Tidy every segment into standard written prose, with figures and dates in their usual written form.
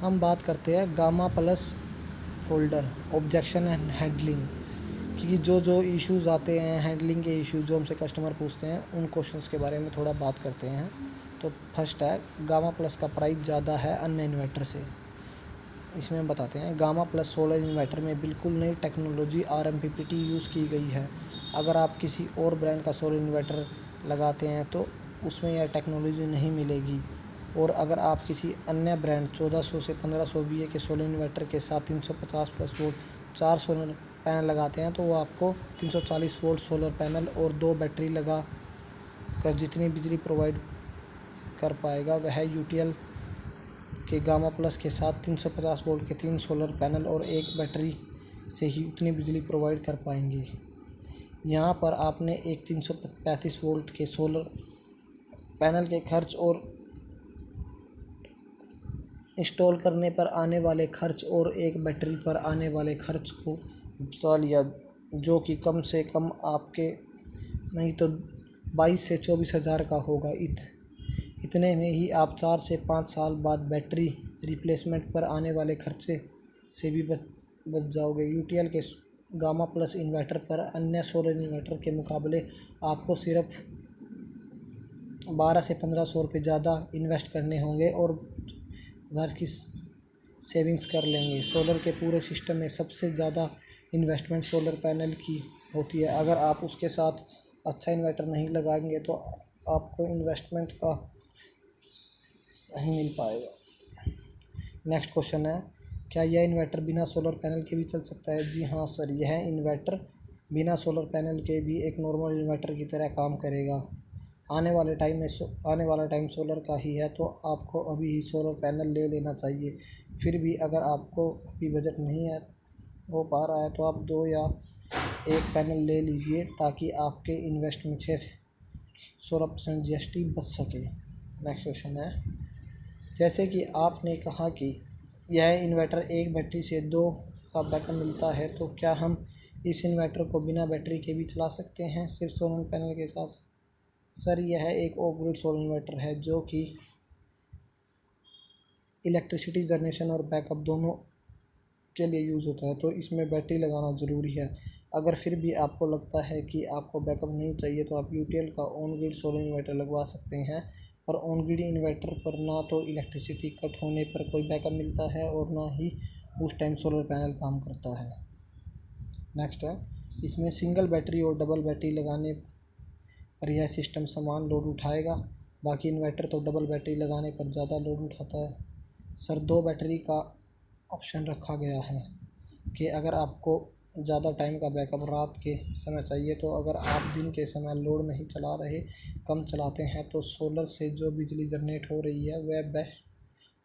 हम बात करते हैं gamma plus folder objection and handling कि जो इश्यूज़ आते हैं, हैंडलिंग के इश्यूज़ जो हमसे कस्टमर पूछते हैं, उन क्वेश्चंस के बारे में थोड़ा बात करते हैं। तो फर्स्ट है, गामा प्लस का प्राइस ज़्यादा है अन्य इन्वर्टर से। इसमें हम बताते हैं, गामा प्लस सोलर इन्वर्टर में बिल्कुल नई टेक्नोलॉजी RMPPT यूज़ की गई है। अगर आप किसी और ब्रांड का सोलर इन्वर्टर लगाते हैं तो उसमें यह टेक्नोलॉजी नहीं मिलेगी। और अगर आप किसी अन्य ब्रांड 1400 से 1500 VA के सोलर इन्वर्टर के साथ 350 प्लस वोल्ट 4 सोलर पैनल लगाते हैं तो वो आपको 340 वोल्ट सोलर पैनल और 2 बैटरी लगा कर जितनी बिजली प्रोवाइड कर पाएगा वह UTL के गामा प्लस के साथ 350 वोल्ट के 3 सोलर पैनल और 1 बैटरी से ही उतनी बिजली प्रोवाइड कर पाएंगे। यहाँ पर आपने एक 335 वोल्ट के सोलर पैनल के खर्च और इंस्टॉल करने पर आने वाले खर्च और एक बैटरी पर आने वाले खर्च को बता लिया, जो कि कम से कम आपके नहीं तो 22 से 24 हज़ार का होगा। इतने में ही आप 4 से 5 साल बाद बैटरी रिप्लेसमेंट पर आने वाले खर्चे से भी बच जाओगे। UTL के गामा प्लस इन्वर्टर पर अन्य सोलर इन्वर्टर के मुकाबले आपको सिर्फ 12 से 1500 रुपये ज़्यादा इन्वेस्ट करने होंगे और घर की सेविंग्स कर लेंगे। सोलर के पूरे सिस्टम में सबसे ज़्यादा इन्वेस्टमेंट सोलर पैनल की होती है। अगर आप उसके साथ अच्छा इन्वर्टर नहीं लगाएंगे तो आपको इन्वेस्टमेंट का नहीं मिल पाएगा। नेक्स्ट क्वेश्चन है, क्या यह इन्वर्टर बिना सोलर पैनल के भी चल सकता है? जी हाँ सर, यह इन्वर्टर बिना सोलर पैनल के भी एक नॉर्मल इन्वर्टर की तरह काम करेगा। आने वाला टाइम सोलर का ही है तो आपको अभी ही सोलर पैनल ले लेना चाहिए। फिर भी अगर आपको अभी बजट नहीं है हो पा रहा है तो आप 2 या 1 पैनल ले लीजिए ताकि आपके इन्वेस्ट में 6 से 16% GST बच सके। नेक्स्ट क्वेश्चन है, जैसे कि आपने कहा कि यह इन्वर्टर एक बैटरी से 2 का बैकअप मिलता है, तो क्या हम इस इन्वर्टर को बिना बैटरी के भी चला सकते हैं सिर्फ सोलर पैनल के साथ? सर, यह एक ऑफ ग्रिड सोलर इन्वर्टर है जो कि इलेक्ट्रिसिटी जनरेशन और बैकअप दोनों के लिए यूज़ होता है, तो इसमें बैटरी लगाना ज़रूरी है। अगर फिर भी आपको लगता है कि आपको बैकअप नहीं चाहिए तो आप UTL का ऑन ग्रिड सोलर इन्वर्टर लगवा सकते हैं। और ऑन ग्रिड इन्वर्टर पर ना तो इलेक्ट्रिसिटी कट होने पर कोई बैकअप मिलता है और ना ही उस टाइम सोलर पैनल काम करता है। नेक्स्ट है, इसमें सिंगल बैटरी और डबल बैटरी लगाने पर यह सिस्टम समान लोड उठाएगा। बाकी इन्वर्टर तो डबल बैटरी लगाने पर ज़्यादा लोड उठाता है। सर, 2 बैटरी का ऑप्शन रखा गया है कि अगर आपको ज़्यादा टाइम का बैकअप रात के समय चाहिए तो अगर आप दिन के समय लोड नहीं चला रहे, कम चलाते हैं, तो सोलर से जो बिजली जनरेट हो रही है वह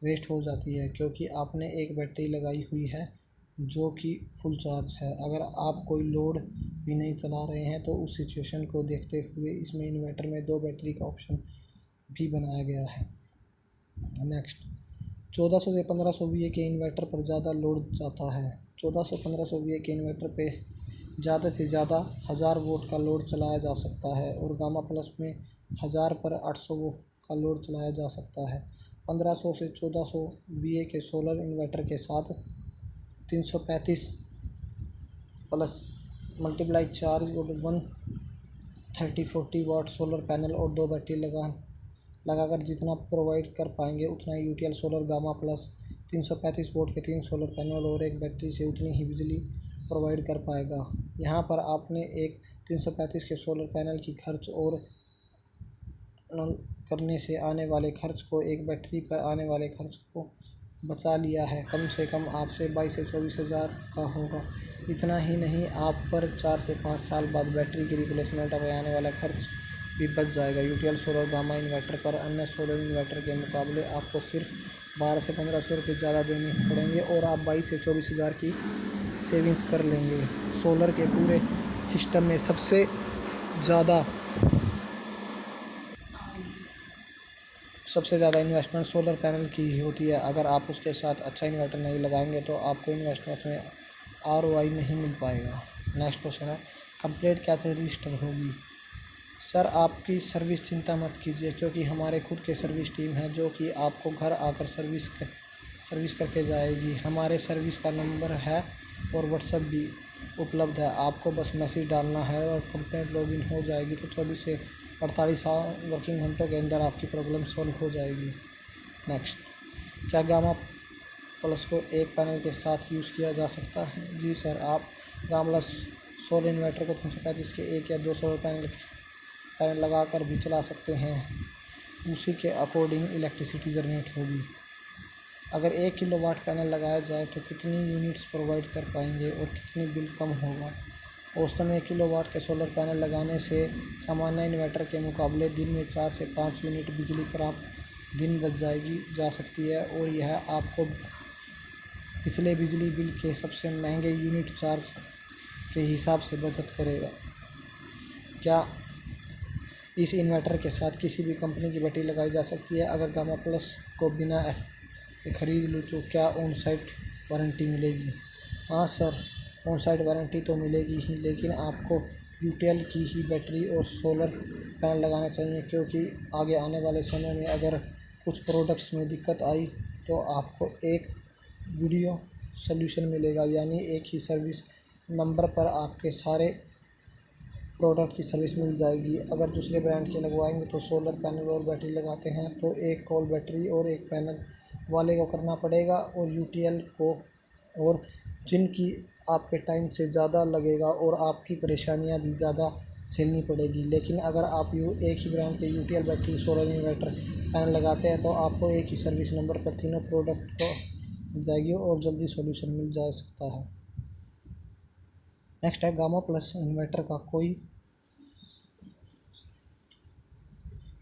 वेस्ट हो जाती है क्योंकि आपने एक बैटरी लगाई हुई है जो कि फुल चार्ज है। अगर आप कोई लोड भी नहीं चला रहे हैं तो उस सिचुएशन को देखते हुए इसमें इन्वर्टर में 2 बैटरी का ऑप्शन भी बनाया गया है। नेक्स्ट, 1400 से 1500 VA के इन्वर्टर पर ज़्यादा लोड जाता है। 1400-1500 VA के इन्वर्टर पे ज़्यादा से ज़्यादा 1000 वोल्ट का लोड चलाया जा सकता है और गामा प्लस में 1000 पर 800 वोल्ट का लोड चलाया जा सकता है। 1500 से 1400 VA के सोलर इन्वर्टर के साथ 335 प्लस मल्टीप्लाई चार्ज और 130-40 वाट सोलर पैनल और 2 बैटरी लगाकर जितना प्रोवाइड कर पाएंगे उतना ही UTL solar gamma plus 335 volt के 3 सोलर पैनल और 1 बैटरी से उतनी ही बिजली प्रोवाइड कर पाएगा। यहाँ पर आपने एक 335 के सोलर पैनल की खर्च और करने से आने वाले खर्च को, एक बैटरी पर आने वाले खर्च को बचा लिया है। कम से कम आपसे 22 से 24 हज़ार का होगा। इतना ही नहीं, आप पर 4 से 5 साल बाद बैटरी की रिप्लेसमेंट पर आने वाला खर्च भी बच जाएगा। UTL सोलर गामा इन्वर्टर पर अन्य सोलर इन्वर्टर के मुकाबले आपको सिर्फ 12 से 1500 रुपये ज़्यादा देने पड़ेंगे और आप 22 से 24 हज़ार की सेविंग्स कर लेंगे। सोलर के पूरे सिस्टम में सबसे ज़्यादा इन्वेस्टमेंट सोलर पैनल की ही होती है। अगर आप उसके साथ अच्छा इन्वर्टर नहीं लगाएंगे तो आपको इन्वेस्टमेंट में ROI नहीं मिल पाएगा। नेक्स्ट क्वेश्चन है, कंप्लेंट कैसे रजिस्टर होगी? सर, आपकी सर्विस चिंता मत कीजिए क्योंकि हमारे खुद के सर्विस टीम है जो कि आपको घर आकर सर्विस सर्विस करके जाएगी। हमारे सर्विस का नंबर है और व्हाट्सएप भी उपलब्ध है। आपको बस मैसेज डालना है और कंप्लेंट लॉगिन हो जाएगी तो 24 से 48 वर्किंग घंटों के अंदर आपकी प्रॉब्लम सॉल्व हो जाएगी। नेक्स्ट, क्या गामा प्लस को एक पैनल के साथ यूज़ किया जा सकता है? जी सर, आप गामा प्लस सोलर इन्वर्टर को 335 के एक या 2 सोलर पैनल लगाकर भी चला सकते हैं। उसी के अकॉर्डिंग इलेक्ट्रिसिटी जनरेट होगी। अगर 1 किलोवाट पैनल लगाया जाए तो कितनी यूनिट्स प्रोवाइड कर पाएंगे और कितनी बिल कम होगा? औसतन 1 किलोवाट के सोलर पैनल लगाने से सामान्य इन्वर्टर के मुकाबले दिन में 4 से 5 यूनिट बिजली प्राप्त दिन बच जा सकती है और यह आपको पिछले बिजली बिल के सबसे महंगे यूनिट चार्ज के हिसाब से बचत करेगा। क्या इस इन्वर्टर के साथ किसी भी कंपनी की बैटरी लगाई जा सकती है? अगर गामा प्लस को बिना खरीद लूँ तो क्या ऑन साइट वारंटी मिलेगी? हाँ सर, ऑन साइट वारंटी तो मिलेगी ही, लेकिन आपको यूटीएल की ही बैटरी और सोलर पैनल लगाना चाहिए, क्योंकि आगे आने वाले समय में अगर कुछ प्रोडक्ट्स में दिक्कत आई तो आपको एक वीडियो सॉल्यूशन मिलेगा, यानी एक ही सर्विस नंबर पर आपके सारे प्रोडक्ट की सर्विस मिल जाएगी। अगर दूसरे ब्रांड के लगवाएंगे तो सोलर पैनल और बैटरी लगाते हैं तो एक कॉल बैटरी और एक पैनल वाले को करना पड़ेगा और यूटीएल को, और जिनकी आपके टाइम से ज़्यादा लगेगा और आपकी परेशानियां भी ज़्यादा झेलनी पड़ेगी। लेकिन अगर आप एक ही ब्रांड के UTL battery solar inverter panel लगाते हैं तो आपको एक ही सर्विस नंबर पर तीनों प्रोडक्ट को मिल जाएगी और जल्दी सॉल्यूशन मिल जा सकता है। नेक्स्ट है, गामा प्लस इन्वर्टर का कोई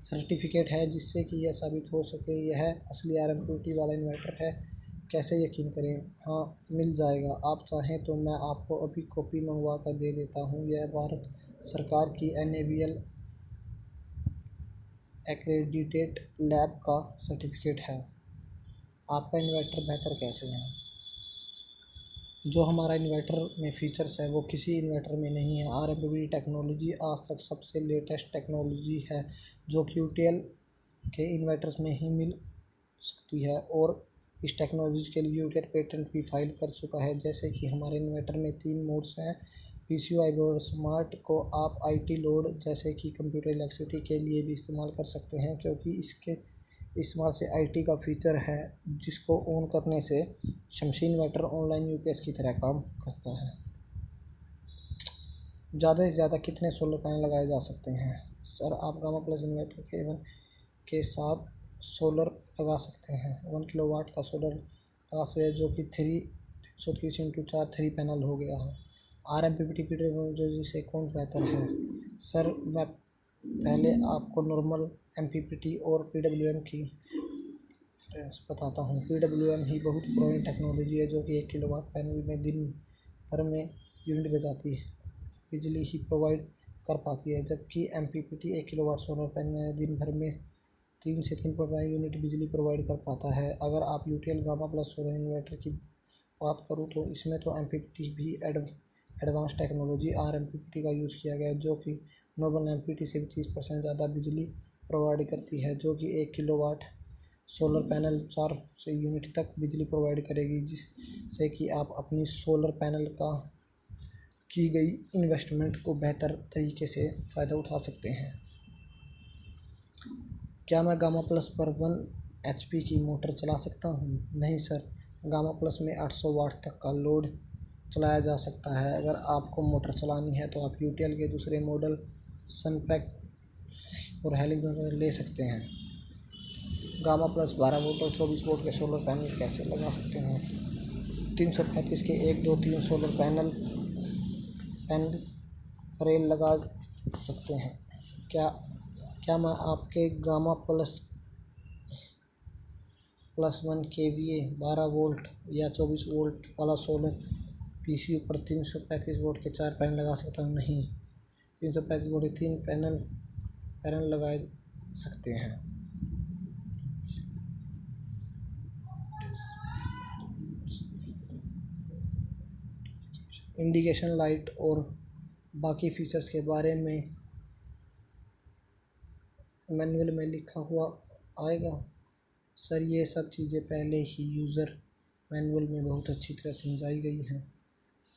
सर्टिफिकेट है जिससे कि यह साबित हो सके यह असली आरएमपीटी वाला इन्वर्टर है? कैसे यकीन करें? हाँ, मिल जाएगा। आप चाहें तो मैं आपको अभी कॉपी मंगवा कर दे देता हूँ। यह भारत सरकार की NABL एक्रेडिटेड लैब का सर्टिफिकेट है। आपका इन्वर्टर बेहतर कैसे है? जो हमारा इन्वर्टर में फ़ीचर्स है वो किसी इन्वर्टर में नहीं है। आरएमपीटी टेक्नोलॉजी आज तक सबसे लेटेस्ट टेक्नोलॉजी है जो कि यूटीएल के इन्वर्टर्स में ही मिल सकती है, और इस टेक्नोलॉजी के लिए यूटीएल पेटेंट भी फाइल कर चुका है। जैसे कि हमारे इन्वर्टर में 3 मोड्स हैं। PCOI बोर्ड स्मार्ट को आप IT लोड जैसे कि कंप्यूटर इलेक्ट्रिसिटी के लिए भी इस्तेमाल कर सकते हैं, क्योंकि इसके इस्तेमाल से IT का फीचर है जिसको ऑन करने से शमसी इन्वर्टर ऑनलाइन UPS की तरह काम करता है। ज़्यादा से ज़्यादा कितने सोलर पैनल लगाए जा सकते हैं? सर, आप गामा प्लस इन्वर्टर के साथ सोलर लगा सकते हैं। 1 किलोवाट का सोलर लगा सकते हैं, जो कि 330 × 4 3 पैनल हो गया है। आरएमपीटी टेक्नोलॉजी से कौन बेहतर है? सर, मैं पहले आपको नॉर्मल MPPT और PWM की डिफरेंस बताता हूँ। PWM ही बहुत पुरानी टेक्नोलॉजी है जो कि 1 किलोवाट पैनल में दिन भर में यूनिट बचाती है, बिजली ही प्रोवाइड कर पाती है, जबकि MPPT 1 किलोवाट सोलर पैनल दिन भर में 3 से 3.5 यूनिट बिजली प्रोवाइड कर पाता है। अगर आप UTL gamma Plus solar inverter की बात करूँ तो इसमें तो MPPT भी एडवांस टेक्नोलॉजी RMPPT का यूज़ किया गया है, जो कि नॉर्मल MPPT से भी 30% ज़्यादा बिजली प्रोवाइड करती है, जो कि 1 किलोवाट सोलर पैनल 4 से यूनिट तक बिजली प्रोवाइड करेगी, जिससे कि आप अपनी सोलर पैनल का की गई इन्वेस्टमेंट को बेहतर तरीके से फ़ायदा उठा सकते हैं। क्या मैं गामा प्लस पर 1 HP की मोटर चला सकता हूँ? नहीं सर, गामा प्लस में 800 वाट तक का लोड चलाया जा सकता है। अगर आपको मोटर चलानी है तो आप यूटीएल के दूसरे मॉडल सनपैक और हेलिक्स ले सकते हैं। गामा प्लस 12 वोल्ट और 24 वोल्ट के सोलर पैनल कैसे लगा सकते हैं? 335 के 1 2 3 सोलर पैनल रेल लगा सकते हैं। क्या मैं आपके गामा प्लस 1 kVA 12 वोल्ट या 24 वोल्ट वाला सोलर PCU पर 335 वोल्ट के 4 पैनल लगा सकता हूँ? नहीं, 335 वोल्ट के 3 पैनल लगाए सकते हैं। इंडिकेशन लाइट और बाकी फीचर्स के बारे में मैनुअल में लिखा हुआ आएगा। सर ये सब चीज़ें पहले ही यूज़र मैनुअल में बहुत अच्छी तरह समझाई गई हैं।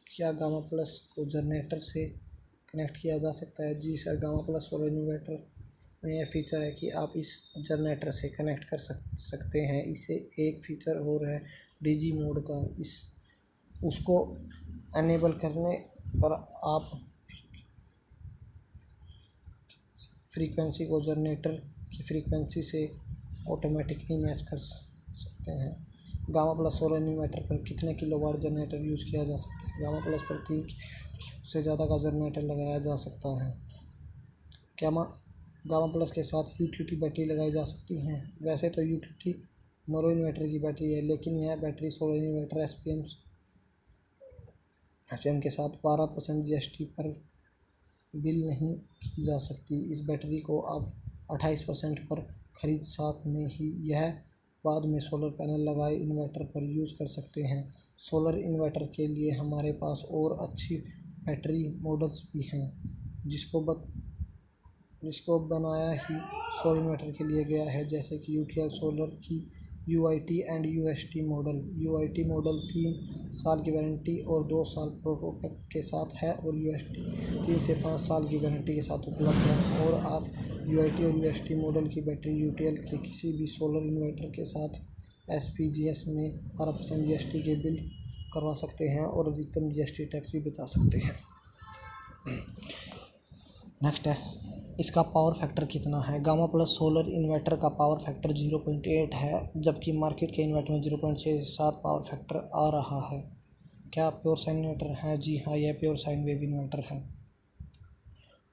क्या गामा प्लस को जनरेटर से कनेक्ट किया जा सकता है? जी sir, Gamma Plus solar inverter में यह फीचर है कि आप इस जनरेटर से कनेक्ट कर सकते हैं। इसे एक फीचर और है डीजी मोड का। उसको एनेबल करने पर आप फ्रीक्वेंसी को जनरेटर की फ्रीक्वेंसी से ऑटोमेटिकली मैच कर सकते हैं। गामा प्लस सोलर इन्वर्टर पर कितने किलोवाट जनरेटर यूज़ किया जा सकता है? गामा प्लस पर 3 से ज़्यादा का जनरेटर लगाया जा सकता है। क्या गामा प्लस के साथ यूटिलिटी बैटरी लगाई जा सकती हैं? वैसे तो यूटिलिटी नॉर्मल इन्वर्टर की बैटरी है, लेकिन यह बैटरी सोलर इन्वर्टर एसपीएम के साथ 12% जीएसटी पर बिल नहीं की जा सकती। इस बैटरी को आप 28% पर खरीद, साथ में ही यह बाद में सोलर पैनल लगाए इन्वर्टर पर यूज़ कर सकते हैं। सोलर इन्वर्टर के लिए हमारे पास और अच्छी बैटरी मॉडल्स भी हैं, जिसको बनाया ही सोलर इन्वर्टर के लिए गया है, जैसे कि यूटीएल सोलर की UIT and UST model. UIT model 3 साल की वारंटी और 2 साल प्रोटोटाइप के साथ है, और यूएसटी 3 से 5 साल की वारंटी के साथ उपलब्ध है। और आप यूआईटी और यूएसटी मॉडल की बैटरी यूटीएल के किसी भी सोलर इन्वर्टर के साथ एसपीजीएस में 12% जीएसटी के बिल करवा सकते हैं और अधिकतम जीएसटी टैक्स भी बचा सकते हैं। नेक्स्ट है, इसका पावर फैक्टर कितना है? गामा प्लस सोलर इन्वर्टर का पावर फैक्टर 0.8 है, जबकि मार्केट के इन्वर्टर में 0.67 पावर फैक्टर आ रहा है। क्या प्योर साइन इन्वर्टर है? जी हाँ, यह प्योर साइन वेव इन्वर्टर है।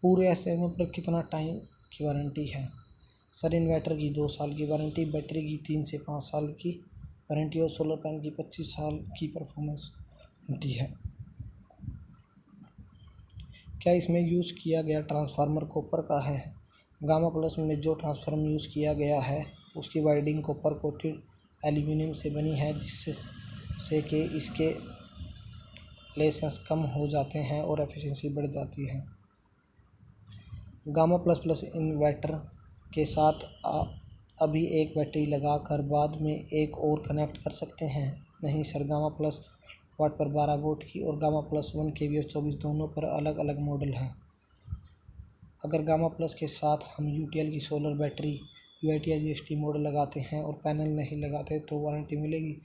पूरे एसएमए पर कितना टाइम की वारंटी है? सर, इन्वर्टर की 2 साल की वारंटी, बैटरी की 3 से 5 साल की वारंटी और सोलर पैनल की 25 साल की परफॉर्मेंस वारंटी है। क्या इसमें यूज़ किया गया ट्रांसफार्मर कॉपर का है? गामा प्लस में जो ट्रांसफार्मर यूज़ किया गया है उसकी वायरिंग कॉपर कोटेड एल्यूमिनियम से बनी है, जिससे कि इसके लेसेस कम हो जाते हैं और एफिशिएंसी बढ़ जाती है। गामा प्लस प्लस इन्वर्टर के साथ अभी एक बैटरी लगाकर बाद में एक और कनेक्ट कर सकते हैं? नहीं सर, गामा प्लस वाट पर 12 वोल्ट की और गामा प्लस 1 केवी और 24 दोनों पर अलग अलग मॉडल हैं। अगर गामा प्लस के साथ हम यूटीएल की सोलर बैटरी यूआईटी या यूएसटी मॉडल लगाते हैं और पैनल नहीं लगाते तो वारंटी मिलेगी?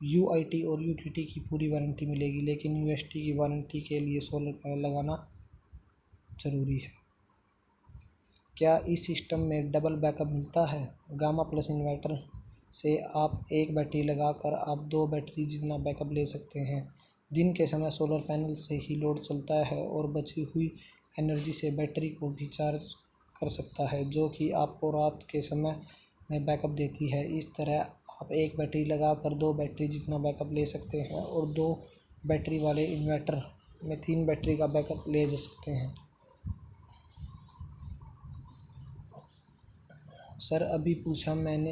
यूआईटी और यूटीटी की पूरी वारंटी मिलेगी, लेकिन यूएसटी की वारंटी के लिए सोलर पैनल लगाना ज़रूरी है। क्या इस सिस्टम में डबल बैकअप मिलता है? गामा प्लस इन्वर्टर से आप एक बैटरी लगाकर आप 2 बैटरी जितना बैकअप ले सकते हैं। दिन के समय सोलर पैनल से ही लोड चलता है और बची हुई एनर्जी से बैटरी को भी चार्ज कर सकता है, जो कि आपको रात के समय में बैकअप देती है। इस तरह आप एक बैटरी लगाकर 2 बैटरी जितना बैकअप ले सकते हैं और 2 बैटरी वाले इन्वर्टर में 3 बैटरी का बैकअप ले जा सकते हैं। सर, अभी पूछा मैंने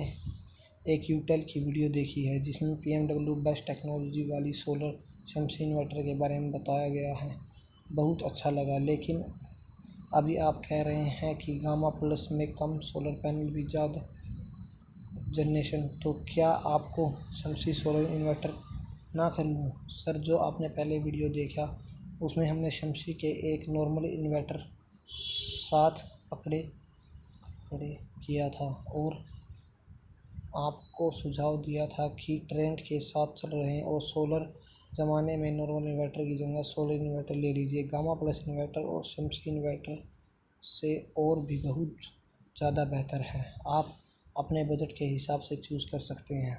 एक यूटेल की वीडियो देखी है जिसमें BMW बेस्ट टेक्नोलॉजी वाली सोलर शमसी इन्वर्टर के बारे में बताया गया है। बहुत अच्छा लगा, लेकिन अभी आप कह रहे हैं कि गामा प्लस में कम सोलर पैनल भी ज़्यादा जनरेशन, तो क्या आपको शमसी सोलर इन्वर्टर ना खरीदूं? सर, जो आपने पहले वीडियो देखा उसमें हमने शमसी के एक नॉर्मल इन्वर्टर साथ पकड़े किया था और आपको सुझाव दिया था कि ट्रेंड के साथ चल रहे हैं और सोलर ज़माने में नॉर्मल इन्वर्टर की जगह सोलर इन्वर्टर ले लीजिए। गामा प्लस इन्वर्टर और शमसी इन्वर्टर से और भी बहुत ज़्यादा बेहतर है। आप अपने बजट के हिसाब से चूज़ कर सकते हैं।